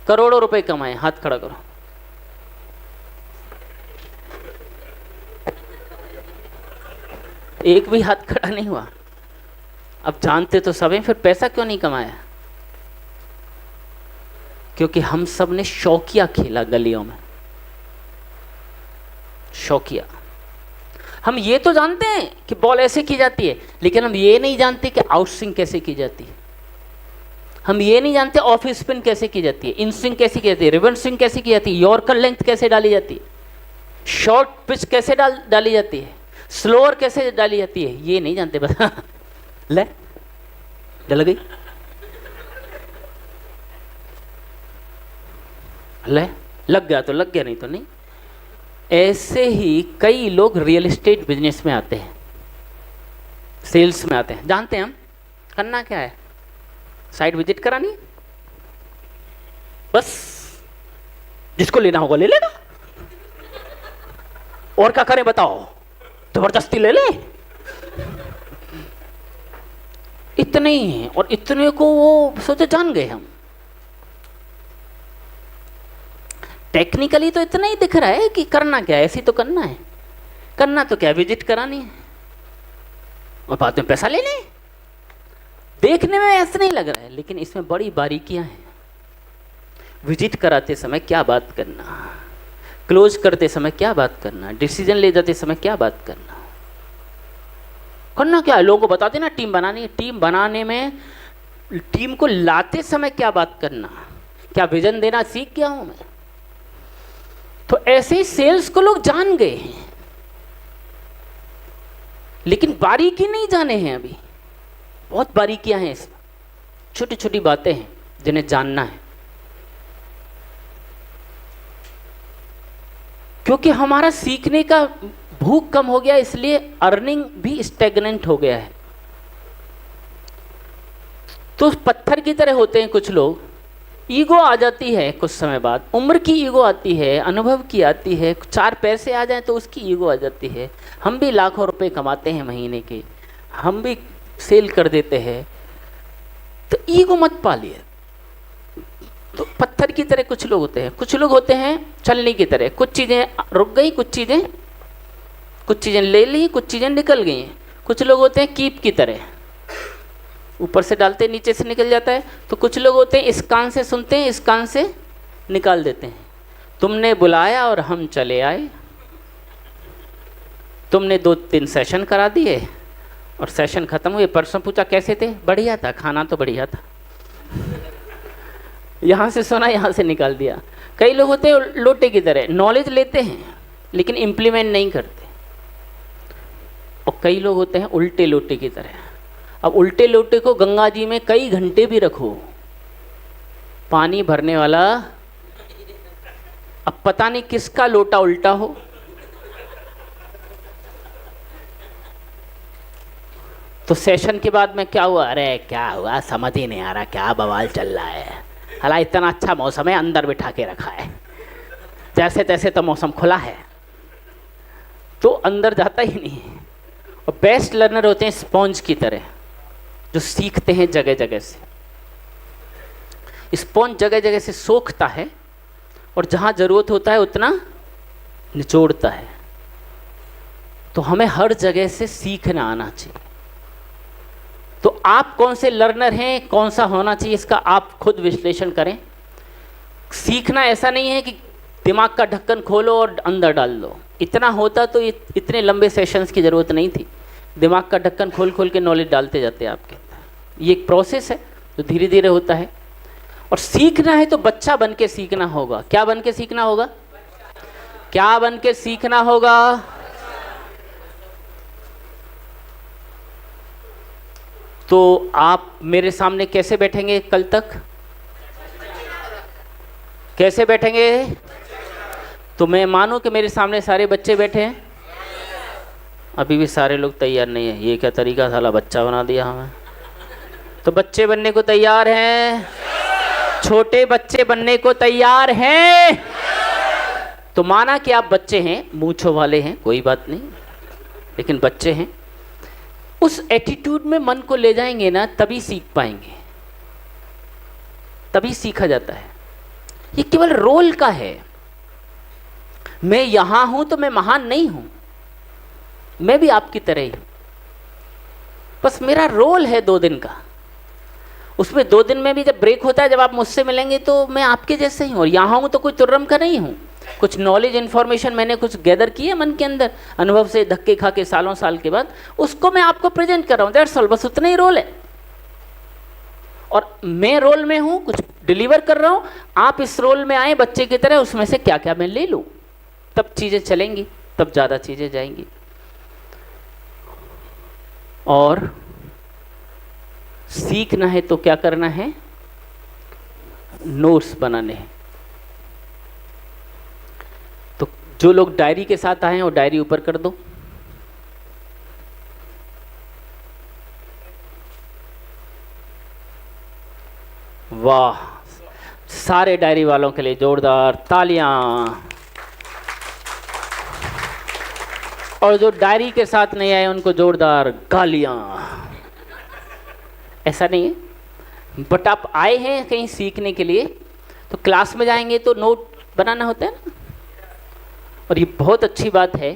करोड़ों रुपए कमाए, हाथ खड़ा करो। एक भी हाथ खड़ा नहीं हुआ। अब जानते तो सब हैं, फिर पैसा क्यों नहीं कमाया? क्योंकि हम सब ने शौकिया खेला गलियों में, शौकिया। हम ये तो जानते हैं कि बॉल ऐसे की जाती है, लेकिन हम ये नहीं जानते कि आउट स्विंग कैसे की जाती है। हम ये नहीं जानते ऑफ स्पिन कैसे की जाती है, इन स्विंग कैसे की जाती है, रिवर्स स्विंग कैसे की जाती है, यॉर्कर लेंथ कैसे डाली जाती है, शॉर्ट पिच कैसे डाली जाती है, स्लोअर कैसे डाली जाती है, ये नहीं जानते बस। ले डल गई, ले लग गया तो लग गया, नहीं तो नहीं। ऐसे ही कई लोग रियल एस्टेट बिजनेस में आते हैं, सेल्स में आते हैं। जानते हैं हम करना क्या है? साइट विजिट करानी है, बस जिसको लेना होगा ले लेगा। और क्या करें बताओ, जबरदस्ती ले ले। इतने ही हैं, और इतने को वो सोचे जान गए हम। टेक्निकली तो इतना ही दिख रहा है कि करना क्या है, ऐसी तो करना है। करना तो क्या, विजिट करानी है और बाद में पैसा लेने। देखने में ऐसा नहीं लग रहा है, लेकिन इसमें बड़ी बारीकियां हैं। विजिट कराते समय क्या बात करना, क्लोज करते समय क्या बात करना, डिसीजन ले जाते समय क्या बात करना। करना क्या है, लोगों को बता देना टीम बनानी है। टीम बनाने में टीम को लाते समय क्या बात करना, क्या विजन देना सीख गया हूं मैं। तो ऐसे ही सेल्स को लोग जान गए हैं, लेकिन बारीकी नहीं जाने हैं अभी। बहुत बारीकियां हैं इसमें, छोटी छोटी बातें हैं जिन्हें जानना है। क्योंकि हमारा सीखने का भूख कम हो गया, इसलिए अर्निंग भी स्टैग्नेंट हो गया है। तो पत्थर की तरह होते हैं कुछ लोग। ईगो आ जाती है कुछ समय बाद, उम्र की ईगो आती है, अनुभव की आती है, 4 पैसे आ जाएं तो उसकी ईगो आ जाती है। हम भी लाखों रुपए कमाते हैं महीने के, हम भी सेल कर देते हैं, तो ईगो मत पालिए। तो पत्थर की तरह कुछ लोग होते हैं। कुछ लोग होते हैं चलने की तरह, कुछ चीज़ें रुक गई, कुछ चीज़ें ले ली, कुछ चीज़ें निकल गई। कुछ लोग होते हैं कीप की तरह, ऊपर से डालते नीचे से निकल जाता है। तो कुछ लोग होते हैं इस कान से सुनते हैं, इस कान से निकाल देते हैं। तुमने बुलाया और हम चले आए, तुमने 2-3 सेशन करा दिए और सेशन खत्म हुए। परसों पूछा कैसे थे, बढ़िया था, खाना तो बढ़िया था। यहाँ से सुना, यहाँ से निकाल दिया। कई लोग होते हैं लोटे की तरह, नॉलेज लेते हैं लेकिन इम्प्लीमेंट नहीं करते। और कई लोग होते हैं उल्टे लोटे की तरह। अब उल्टे लोटे को गंगा जी में कई घंटे भी रखो, पानी भरने वाला, अब पता नहीं किसका लोटा उल्टा हो। तो सेशन के बाद में क्या हुआ, अरे क्या हुआ समझ ही नहीं आ रहा, क्या बवाल चल रहा है। हालांकि इतना अच्छा मौसम है, अंदर बिठा के रखा है, जैसे तैसे तो मौसम खुला है, तो अंदर जाता ही नहीं। और बेस्ट लर्नर होते हैं स्पॉन्ज की तरह, जो सीखते हैं जगह जगह से। स्पॉन्ज जगह जगह से सोखता है और जहाँ ज़रूरत होता है उतना निचोड़ता है। तो हमें हर जगह से सीखना आना चाहिए। तो आप कौन से लर्नर हैं, कौन सा होना चाहिए, इसका आप खुद विश्लेषण करें। सीखना ऐसा नहीं है कि दिमाग का ढक्कन खोलो और अंदर डाल दो। इतना होता तो इतने लंबे सेशंस की ज़रूरत नहीं थी। दिमाग का ढक्कन खोल खोल के नॉलेज डालते जाते हैं आपके अंदर। ये एक प्रोसेस है जो धीरे धीरे होता है। और सीखना है तो बच्चा बन के सीखना होगा। क्या बन के सीखना होगा, क्या बन के सीखना होगा? तो आप मेरे सामने कैसे बैठेंगे कल तक, कैसे बैठेंगे? तो मैं मानूं कि मेरे सामने सारे बच्चे बैठे हैं, अभी भी सारे लोग तैयार नहीं है। ये क्या तरीका, साला बच्चा बना दिया हमें। तो बच्चे बनने को तैयार हैं? छोटे बच्चे बनने को तैयार हैं? तो माना कि आप बच्चे हैं, मूंछों वाले हैं, कोई बात नहीं, लेकिन बच्चे हैं। उस एटीट्यूड में मन को ले जाएंगे ना, तभी सीख पाएंगे, तभी सीखा जाता है। ये केवल रोल का है। मैं यहां हूं तो मैं महान नहीं हूं, मैं भी आपकी तरह ही हूं, बस मेरा रोल है 2 दिन का। उसमें 2 दिन में भी जब ब्रेक होता है, जब आप मुझसे मिलेंगे तो मैं आपके जैसे ही हूं, और यहां हूं तो कोई तुर्रम का नहीं हूं। कुछ नॉलेज इन्फॉर्मेशन मैंने कुछ गैदर की है मन के अंदर, अनुभव से धक्के खा के सालों साल के बाद, उसको मैं आपको प्रेजेंट कर रहा हूं, दैट्स ऑल, बस उतना ही रोल है। और मैं रोल में हूं, कुछ डिलीवर कर रहा हूं, आप इस रोल में आए बच्चे की तरह, उसमें से क्या क्या मैं ले लूं, तब चीजें चलेंगी, तब ज्यादा चीजें जाएंगी। और सीखना है तो क्या करना है, नोट्स बनाने हैं। तो जो लोग डायरी के साथ आए हैं वो डायरी ऊपर कर दो। वाह, सारे डायरी वालों के लिए जोरदार तालियां। और जो डायरी के साथ नहीं आए उनको जोरदार गालियां। ऐसा नहीं है, बट आप आए हैं कहीं सीखने के लिए, तो क्लास में जाएंगे तो नोट बनाना होता है ना। और ये बहुत अच्छी बात है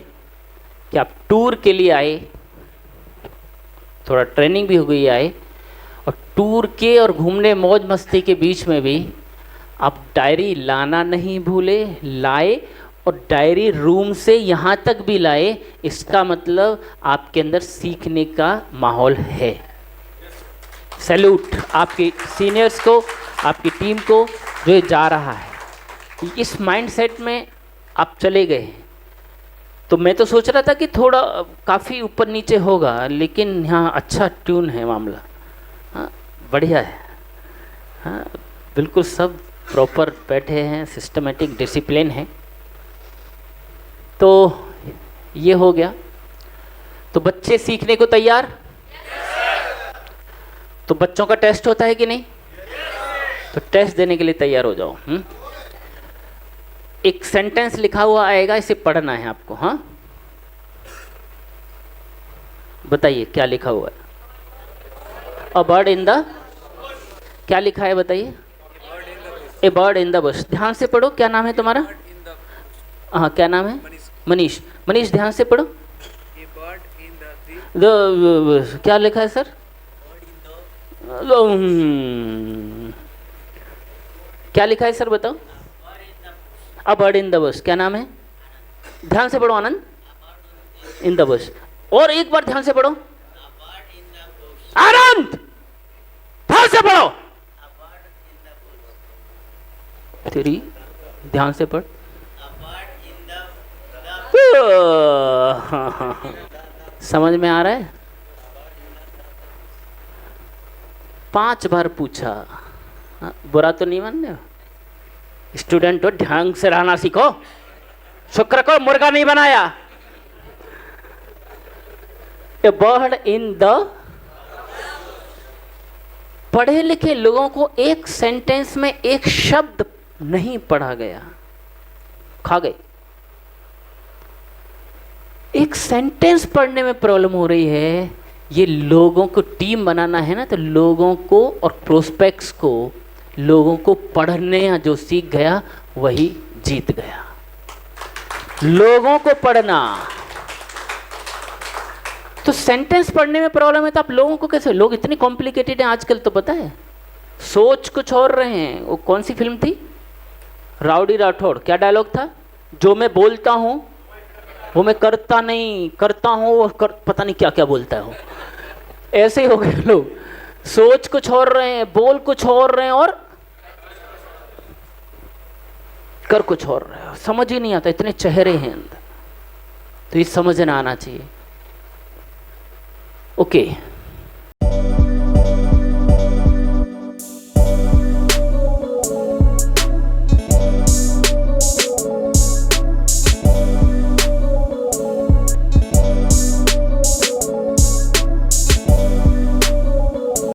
कि आप टूर के लिए आए, थोड़ा ट्रेनिंग भी हो गई आए, और टूर के और घूमने मौज मस्ती के बीच में भी आप डायरी लाना नहीं भूले, लाए, और डायरी रूम से यहाँ तक भी लाए। इसका मतलब आपके अंदर सीखने का माहौल है। सैल्यूट आपके सीनियर्स को, आपकी टीम को जो ये जा रहा है। इस माइंडसेट में आप चले गए। तो मैं तो सोच रहा था कि थोड़ा काफ़ी ऊपर नीचे होगा, लेकिन यहाँ अच्छा ट्यून है मामला। हाँ, बढ़िया है। हाँ, बिल्कुल सब प्रॉपर बैठे हैं, सिस्टमेटिक डिसिप्लिन है। तो ये हो गया। तो बच्चे सीखने को तैयार? तो बच्चों का टेस्ट होता है कि नहीं? तो टेस्ट देने के लिए तैयार हो जाओ। एक सेंटेंस लिखा हुआ आएगा, इसे पढ़ना है आपको। हाँ, बताइए क्या लिखा हुआ है। अ बर्ड इन द, क्या लिखा है बताइए? ए बर्ड इन द बुश। ध्यान से पढ़ो। क्या नाम है तुम्हारा? हाँ, क्या नाम है? मनीष। मनीष ध्यान से पढ़ो। क्या लिखा है सर? क्या लिखा है सर बताओ? A bird in the Bush. क्या नाम है? ध्यान से पढ़ो आनंद। In the Bush. और एक बार ध्यान से पढ़ो आनंद, ध्यान से पढ़ो। तेरी ध्यान से पढ़। समझ में आ रहा है? 5 बार पूछा। बुरा तो नहीं मान रहे हो? स्टूडेंट हो, ढंग से रहना सीखो। शुक्र को मुर्गा नहीं बनाया। ए बर्ड इन द, पढ़े लिखे लोगों को एक सेंटेंस में एक शब्द नहीं पढ़ा गया, खा गए। एक सेंटेंस पढ़ने में प्रॉब्लम हो रही है। ये लोगों को टीम बनाना है ना, तो लोगों को और प्रोस्पेक्ट्स को, लोगों को पढ़ने जो सीख गया वही जीत गया। लोगों को पढ़ना। तो सेंटेंस पढ़ने में प्रॉब्लम है तो आप लोगों को कैसे? लोग इतने कॉम्प्लिकेटेड हैं आजकल, तो पता है सोच कुछ और रहे हैं। वो कौन सी फिल्म थी? राउडी राठौड़। क्या डायलॉग था? जो मैं बोलता हूं वो मैं करता नहीं, करता हूं वो पता नहीं क्या क्या बोलता है वो। ऐसे ही हो गए लोग। सोच कुछ और रहे हैं, बोल कुछ और रहे हैं, और कर कुछ और रहे हैं। समझ ही नहीं आता, इतने चेहरे हैं अंदर। तो ये समझना आना चाहिए। ओके।